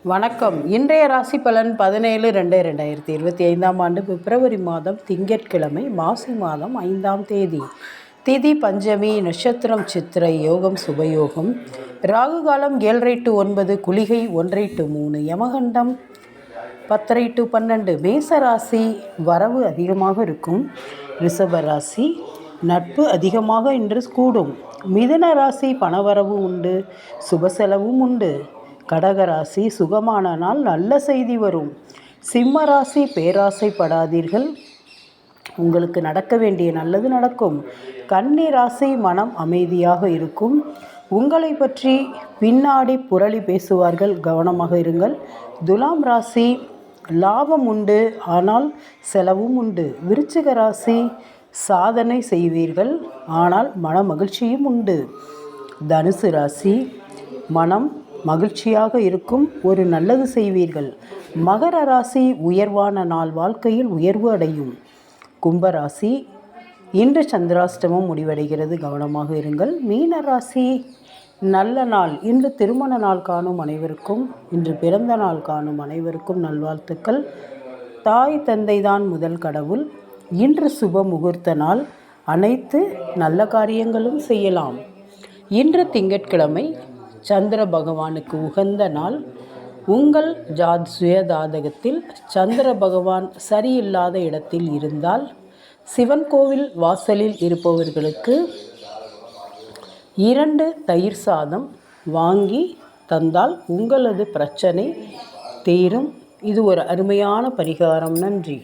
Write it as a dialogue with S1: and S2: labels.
S1: வணக்கம். இன்றைய ராசி பலன் 17/2/2025 ஆண்டு பிப்ரவரி மாதம் திங்கட்கிழமை, மாசி மாதம் 5ஆம் தேதி. திதி பஞ்சமி, நட்சத்திரம் சித்திரை, யோகம் சுபயோகம், ராகு காலம் 7:30 to 9, குளிகை 1:30 to 3, யமகண்டம் 10:30 to 12. மேச ராசி வரவு அதிகமாக இருக்கும். ரிஷப ராசி நட்பு அதிகமாக இன்று கூடும். மிதுன ராசி பணவரவு உண்டு, சுப செலவும் உண்டு. கடகராசி சுகமான நாள், நல்ல செய்தி வரும். சிம்ம ராசி பேராசைப்படாதீர்கள், உங்களுக்கு நடக்க வேண்டிய நல்லது நடக்கும். கன்னி ராசி மனம் அமைதியாக இருக்கும். உங்களை பற்றி பின்னாடி புரளி பேசுவார்கள், கவனமாக இருங்கள். துலாம் ராசி லாபம் உண்டு, ஆனால் செலவும் உண்டு. விருச்சிக ராசி சாதனை செய்வீர்கள், ஆனால் மன மகிழ்ச்சியும் உண்டு. தனுசு ராசி மனம் மகிழ்ச்சியாக இருக்கும், ஒரு நல்லது செய்வீர்கள். மகர ராசி உயர்வான நாள், வாழ்க்கையில் உயர்வு அடையும். கும்பராசி இன்று சந்திராஷ்டமம் முடிவடைகிறது, கவனமாக இருங்கள். மீன ராசி நல்ல நாள், இன்று திருமண நாள் காணும் அனைவருக்கும், இன்று பிறந்த நாள் காணும் அனைவருக்கும் நல்வாழ்த்துக்கள். தாய் தந்தை தான் முதல் கடவுள். இன்று சுப முகூர்த்த நாள், அனைத்து நல்ல காரியங்களும் செய்யலாம். இன்று திங்கட்கிழமை, சந்திர பகவானுக்கு உகந்த நாள். உங்கள் சுயஜாதகத்தில் சந்திர பகவான் சரியில்லாத இடத்தில் இருந்தால், சிவன் கோவில் வாசலில் இருப்பவர்களுக்கு 2 தயிர் சாதம் வாங்கி தந்தால் உங்களது பிரச்சனை தீரும். இது ஒரு அருமையான பரிகாரம். நன்றி.